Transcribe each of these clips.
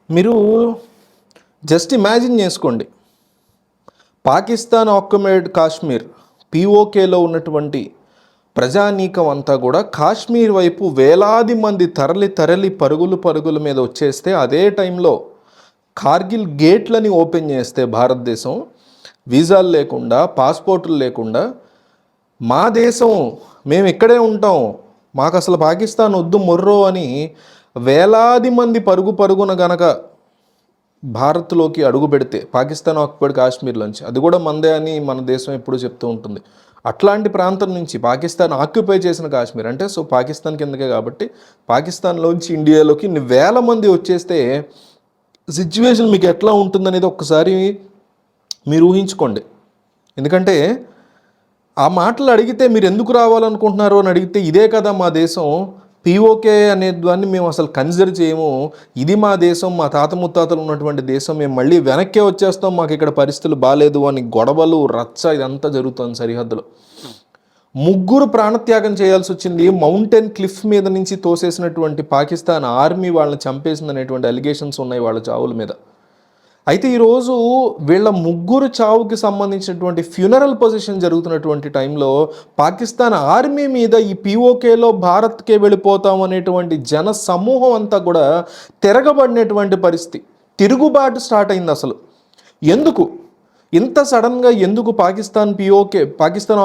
మీరు just imagine చేసుకోండి. Pakistan occupied Kashmir పీఓకేలో ఉన్నటువంటి ప్రజానీకం అంతా కూడా కాశ్మీర్ వైపు వేలాది మంది తరలి తరలి పరుగుల మీద వచ్చేస్తే, అదే టైంలో కార్గిల్ గేట్లని ఓపెన్ చేస్తే భారతదేశం వీసాలు లేకుండా, పాస్పోర్టులు లేకుండా, మా దేశం మేము ఇక్కడే ఉంటాం, మాకు అసలు పాకిస్తాన్ వద్దు మొర్రో అని వేలాది మంది పరుగున గనక భారత్లోకి అడుగు పెడితే, పాకిస్తాన్ ఆక్యుపైడ్ కాశ్మీర్లోంచి, అది కూడా మందే అని మన దేశం ఎప్పుడు చెప్తూ ఉంటుంది, అట్లాంటి ప్రాంతం నుంచి పాకిస్తాన్ ఆక్యుపై చేసిన కాశ్మీర్ అంటే సో పాకిస్తాన్ కిందకే కాబట్టి, పాకిస్తాన్లోంచి ఇండియాలోకి వేల మంది వచ్చేస్తే సిచ్యువేషన్ మీకు ఎట్లా ఉంటుందనేది ఒక్కసారి మీరు ఊహించుకోండి. ఎందుకంటే ఆ మాటలు అడిగితే మీరు ఎందుకు రావాలనుకుంటున్నారు అని అడిగితే, ఇదే కదా మా దేశం, పీఓకే అనే దాన్ని మేము అసలు కన్సిడర్ చేయము, ఇది మా దేశం, మా తాత ముత్తాతలు ఉన్నటువంటి దేశం, మేము మళ్ళీ వెనక్కే వచ్చేస్తాం, మాకు ఇక్కడ పరిస్థితులు బాగాలేదు అని గొడవలు రచ్చ ఇదంతా జరుగుతుంది సరిహద్దులో. 3 ప్రాణత్యాగం చేయాల్సి వచ్చింది. మౌంటైన్ క్లిఫ్ మీద నుంచి తోసేసినటువంటి పాకిస్తాన్ ఆర్మీ వాళ్ళని చంపేసింది అనేటువంటి అలిగేషన్స్ ఉన్నాయి వాళ్ళ చావుల మీద. అయితే ఈరోజు వీళ్ళ 3 చావుకి సంబంధించినటువంటి ఫ్యూనరల్ పొజిషన్ జరుగుతున్నటువంటి టైంలో పాకిస్తాన్ ఆర్మీ మీద ఈ పీఓకేలో భారత్కే వెళ్ళిపోతాం అనేటువంటి జన సమూహం అంతా కూడా తిరగబడినటువంటి పరిస్థితి, తిరుగుబాటు స్టార్ట్ అయింది. అసలు ఎందుకు ఇంత సడన్గా ఎందుకు పాకిస్తాన్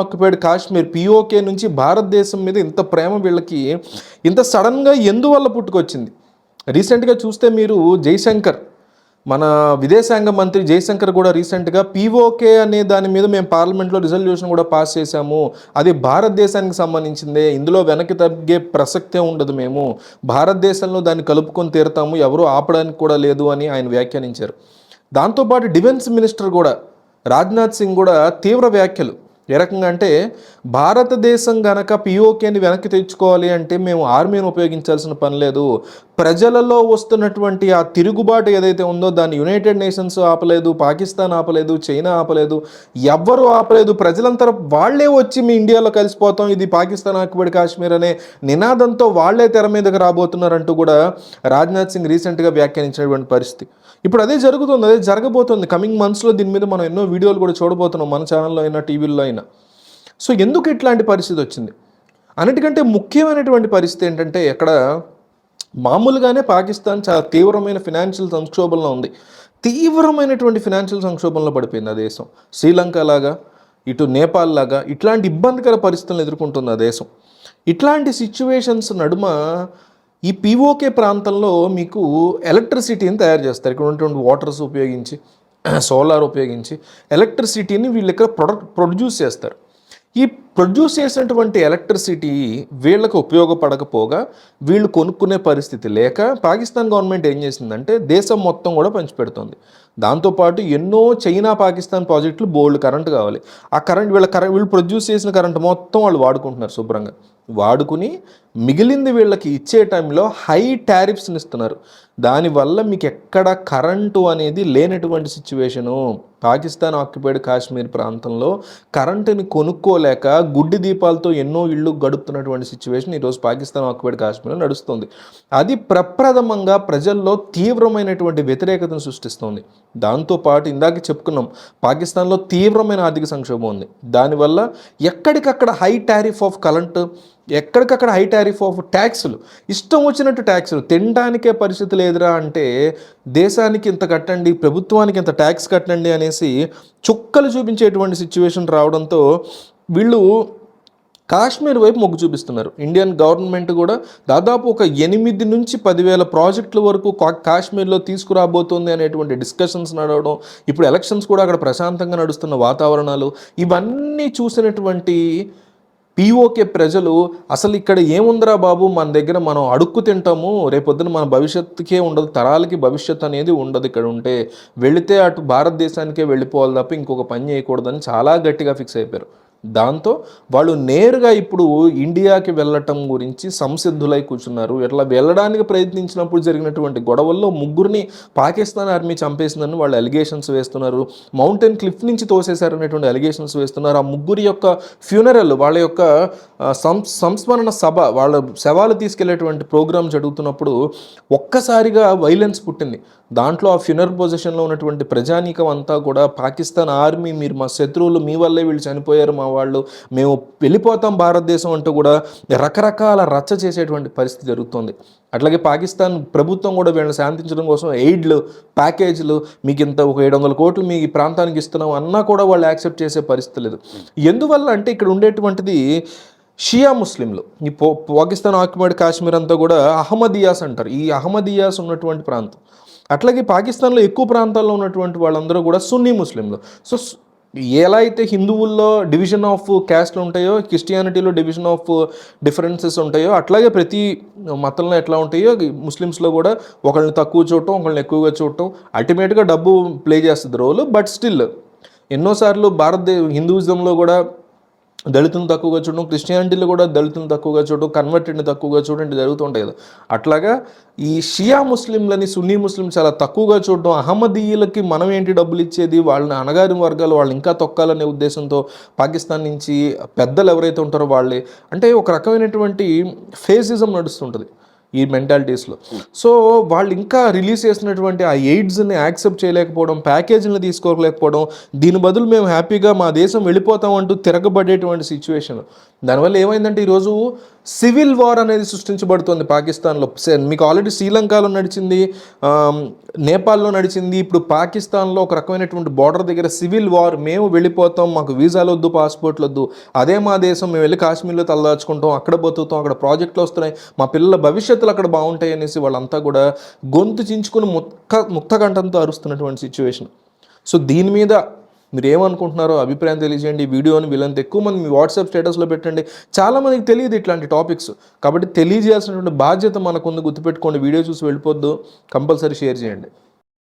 ఆక్యుపైడ్ కాశ్మీర్ పీఓకే నుంచి భారతదేశం మీద ఇంత ప్రేమ వీళ్ళకి ఇంత సడన్గా ఎందువల్ల పుట్టుకొచ్చింది? రీసెంట్గా చూస్తే మీరు జైశంకర్, మన విదేశాంగ మంత్రి జైశంకర్ కూడా రీసెంట్గా పీఓకే అనే దాని మీద మేము పార్లమెంట్లో రిజల్యూషన్ కూడా పాస్ చేశాము, అది భారతదేశానికి సంబంధించిందే, ఇందులో వెనక్కి తగ్గే ప్రసక్తే ఉండదు, మేము భారతదేశంలో దాన్ని కలుపుకొని తీరుతాము, ఎవరూ ఆపడానికి కూడా లేదు అని ఆయన వ్యాఖ్యానించారు. దాంతోపాటు డిఫెన్స్ మినిస్టర్ కూడా రాజ్నాథ్ సింగ్ కూడా తీవ్ర వ్యాఖ్యలు. ఏ రకంగా అంటే, భారతదేశం గనక పీఓకేని వెనక్కి తెచ్చుకోవాలి అంటే మేము ఆర్మీని ఉపయోగించాల్సిన పని లేదు, ప్రజలలో వస్తున్నటువంటి ఆ తిరుగుబాటు ఏదైతే ఉందో దాన్ని యునైటెడ్ నేషన్స్ ఆపలేదు, పాకిస్తాన్ ఆపలేదు, చైనా ఆపలేదు, ఎవ్వరూ ఆపలేదు, ప్రజలంతా వాళ్లే వచ్చి మీ ఇండియాలో కలిసిపోతాం, ఇది పాకిస్తాన్ ఆక్యుపైడ్ కాశ్మీర్ అనే నినాదంతో వాళ్లే తెర మీదకి రాబోతున్నారంటూ కూడా రాజ్నాథ్ సింగ్ రీసెంట్గా వ్యాఖ్యానించినటువంటి పరిస్థితి. ఇప్పుడు అదే జరుగుతుంది, అదే జరగబోతుంది. కమింగ్ మంత్స్లో దీని మీద మనం ఎన్నో వీడియోలు కూడా చూడబోతున్నాం, మన ఛానల్లో అయినా టీవీల్లో అయినా. సో ఎందుకు ఇట్లాంటి పరిస్థితి వచ్చింది? అన్నిటికంటే ముఖ్యమైనటువంటి పరిస్థితి ఏంటంటే, ఎక్కడ మామూలుగానే పాకిస్తాన్ చాలా తీవ్రమైన ఫినాన్షియల్ సంక్షోభంలో ఉంది, తీవ్రమైనటువంటి ఫినాన్షియల్ సంక్షోభంలో పడిపోయింది ఆ దేశం. శ్రీలంక లాగా, ఇటు నేపాల్ లాగా ఇట్లాంటి ఇబ్బందికర పరిస్థితులను ఎదుర్కొంటుంది ఆ దేశం. ఇట్లాంటి సిచ్యువేషన్స్ నడుమ ఈ పీఓకే ప్రాంతంలో మీకు ఎలక్ట్రిసిటీని తయారు చేస్తారు. ఇక్కడ ఉన్నటువంటి వాటర్స్ ఉపయోగించి, సోలార్ ఉపయోగించి ఎలక్ట్రిసిటీని వీళ్ళు ఇక్కడ ప్రొడ్యూస్ చేస్తారు. ఈ ప్రొడ్యూస్ చేసినటువంటి ఎలక్ట్రిసిటీ వీళ్ళకు ఉపయోగపడకపోగా వీళ్ళు కొనుక్కునే పరిస్థితి లేక పాకిస్తాన్ గవర్నమెంట్ ఏం చేసిందంటే దేశం మొత్తం కూడా పంచిపెడుతుంది. దాంతోపాటు ఎన్నో చైనా పాకిస్తాన్ ప్రాజెక్టులు బోల్డ్ కరెంట్ కావాలి, ఆ వీళ్ళు ప్రొడ్యూస్ చేసిన కరెంట్ మొత్తం వాళ్ళు వాడుకుంటున్నారు, శుభ్రంగా వాడుకుని మిగిలింది వీళ్ళకి ఇచ్చే టైంలో హై టారిఫ్స్ని ఇస్తున్నారు. దానివల్ల మీకు ఎక్కడ కరెంటు అనేది లేనటువంటి సిచ్యువేషను. పాకిస్తాన్ ఆక్యుపైడ్ కాశ్మీర్ ప్రాంతంలో కరెంటుని కొనుక్కోలేక గుడ్డి దీపాలతో ఎన్నో ఇళ్ళు గడుపుతున్నటువంటి సిచ్యువేషన్ ఈరోజు పాకిస్తాన్ ఆక్యుపైడ్ కాశ్మీర్లో నడుస్తుంది. అది ప్రప్రథమంగా ప్రజల్లో తీవ్రమైనటువంటి వ్యతిరేకతను సృష్టిస్తుంది. దాంతోపాటు ఇందాక చెప్పుకున్నాం, పాకిస్తాన్లో తీవ్రమైన ఆర్థిక సంక్షోభం ఉంది. దానివల్ల ఎక్కడికక్కడ హై టారిఫ్ ఆఫ్ కరెంటు, ఎక్కడికక్కడ హై టారిఫ్ ఆఫ్ ట్యాక్సులు, ఇష్టం వచ్చినట్టు ట్యాక్సులు, తినడానికే పరిస్థితి లేదురా అంటే దేశానికి ఇంత కట్టండి, ప్రభుత్వానికి ఇంత ట్యాక్స్ కట్టండి అనేసి చుక్కలు చూపించేటువంటి సిచ్యువేషన్ రావడంతో వీళ్ళు కాశ్మీర్ వైపు మొగ్గు చూపిస్తున్నారు. ఇండియన్ గవర్నమెంట్ కూడా దాదాపు ఒక 8 నుంచి 10,000 ప్రాజెక్టుల వరకు కాశ్మీర్లో తీసుకురాబోతుంది అనేటువంటి డిస్కషన్స్ నడవడం, ఇప్పుడు ఎలక్షన్స్ కూడా అక్కడ ప్రశాంతంగా నడుస్తున్న వాతావరణాలు, ఇవన్నీ చూసినటువంటి పీఓకే ప్రజలు అసలు ఇక్కడ ఏముందిరా బాబు, మన దగ్గర మనం అడుక్కు తింటాము, రేపొద్దున మన భవిష్యత్తుకే ఉండదు, తరాలకి భవిష్యత్తు అనేది ఉండదు, ఇక్కడ ఉంటే వెళితే అటు భారతదేశానికే వెళ్ళిపోవాలి తప్ప ఇంకొక పని చేయకూడదని చాలా గట్టిగా ఫిక్స్ అయిపోయారు. దాంతో వాళ్ళు నేరుగా ఇప్పుడు ఇండియాకి వెళ్ళటం గురించి సంసిద్ధులై కూర్చున్నారు. ఇట్లా వెళ్ళడానికి ప్రయత్నించినప్పుడు జరిగినటువంటి గొడవల్లో 3 పాకిస్తాన్ ఆర్మీ చంపేసిందని వాళ్ళు అలిగేషన్స్ వేస్తున్నారు. మౌంటైన్ క్లిఫ్ నుంచి తోసేశారనేటువంటి అలిగేషన్స్ వేస్తున్నారు. ఆ 3 యొక్క ఫ్యూనరల్, వాళ్ళ యొక్క సంస్మరణ సభ, వాళ్ళ శవాలు తీసుకెళ్లేటువంటి ప్రోగ్రాం జరుగుతున్నప్పుడు ఒక్కసారిగా వైలెన్స్ పుట్టింది. దాంట్లో ఆ ఫ్యూనరల్ పొజిషన్లో ఉన్నటువంటి ప్రజానీకం అంతా కూడా పాకిస్తాన్ ఆర్మీ, మీరు మా శత్రువులు, మీ వల్లే వీళ్ళు చనిపోయారు, మా వాళ్ళు, మేము వెళ్ళిపోతాం భారతదేశం అంటూ కూడా రకరకాల రచ్చ చేసేటువంటి పరిస్థితి జరుగుతుంది. అట్లాగే పాకిస్తాన్ ప్రభుత్వం కూడా వీళ్ళని శాంతించడం కోసం ఎయిడ్లు, ప్యాకేజీలు, మీకు ఇంత ఒక 700 కోట్లు మీ ప్రాంతానికి ఇస్తున్నాం అన్నా కూడా వాళ్ళు యాక్సెప్ట్ చేసే పరిస్థితి లేదు. ఎందువల్ల అంటే ఇక్కడ ఉండేటువంటిది షియా ముస్లింలు. ఈ పాకిస్తాన్ ఆక్యుపైడ్ కాశ్మీర్ అంతా కూడా అహ్మదియాస్ అంటారు. ఈ అహ్మదియాస్ ఉన్నటువంటి ప్రాంతం. అట్లాగే పాకిస్తాన్లో ఎక్కువ ప్రాంతాల్లో ఉన్నటువంటి వాళ్ళందరూ కూడా సున్నీ ముస్లింలు. సో ఎలా అయితే హిందువుల్లో డివిజన్ ఆఫ్ క్యాస్ట్లు ఉంటాయో, క్రిస్టియానిటీలో డివిజన్ ఆఫ్ డిఫరెన్సెస్ ఉంటాయో, అట్లాగే ప్రతి మతంలో ఎట్లా ఉంటాయో ముస్లిమ్స్లో కూడా ఒకళ్ళని తక్కువ చూడటం, ఒకళ్ళని ఎక్కువగా చూడటం, అల్టిమేట్గా డబ్బు ప్లే చేస్తుంది రోల్. బట్ స్టిల్ ఎన్నోసార్లు హిందూయిజంలో కూడా దళితులను తక్కువగా చూడడం, క్రిస్టియానిటీలో కూడా దళితులను తక్కువగా చూడడం, కన్వర్టెడ్ని తక్కువగా చూడడం జరుగుతుంటాయి కదా. అట్లాగా ఈ షియా ముస్లింలని సున్నీ ముస్లిం చాలా తక్కువగా చూడడం, అహ్మదీయులకి మనం ఏంటి డబ్బులు ఇచ్చేది, వాళ్ళని అణగారిన వర్గాలు వాళ్ళు ఇంకా తొక్కాలనే ఉద్దేశంతో పాకిస్తాన్ నుంచి పెద్దలు ఎవరైతే ఉంటారో వాళ్ళే, అంటే ఒక రకమైనటువంటి ఫేసిజం నడుస్తుంటుంది ఈ మెంటాలిటీస్లో. సో వాళ్ళు ఇంకా రిలీజ్ చేసినటువంటి ఆ ఎయిడ్స్ని యాక్సెప్ట్ చేయలేకపోవడం, ప్యాకేజీని తీసుకోలేకపోవడం, దీని బదులు మేము హ్యాపీగా మా దేశం వెళ్ళిపోతామంటూ తిరగబడేటువంటి సిచ్యువేషన్. దానివల్ల ఏమైందంటే ఈరోజు సివిల్ వార్ అనేది సృష్టించబడుతుంది పాకిస్తాన్లో. మీకు ఆల్రెడీ శ్రీలంకలో నడిచింది, నేపాల్లో నడిచింది, ఇప్పుడు పాకిస్తాన్లో ఒక రకమైనటువంటి బార్డర్ దగ్గర సివిల్ వార్. మేము వెళ్ళిపోతాం, మాకు వీసాలు వద్దు, పాస్పోర్ట్లు వద్దు, అదే మా దేశం, మేము వెళ్ళి కాశ్మీర్లో తలదాచుకుంటాం, అక్కడ బతుకుతాం, అక్కడ ప్రాజెక్టులు వస్తున్నాయి, మా పిల్లల భవిష్యత్తులు అక్కడ బాగుంటాయి అనేసి వాళ్ళంతా కూడా గొంతు చించుకుని ముక్తకంఠంతో అరుస్తున్నటువంటి సిచ్యువేషన్. సో దీని మీద మీరు ఏమనుకుంటున్నారో అభిప్రాయం తెలియజేయండి. ఈ వీడియోని వీళ్ళంత ఎక్కువ మంది మీ వాట్సాప్ స్టేటస్లో పెట్టండి. చాలామందికి తెలియదు ఇట్లాంటి టాపిక్స్, కాబట్టి తెలియజేయాల్సినటువంటి బాధ్యత మనకుంది. గుర్తుపెట్టుకోండి, వీడియో చూసి వెళ్ళిపోద్దు, కంపల్సరీ షేర్ చేయండి.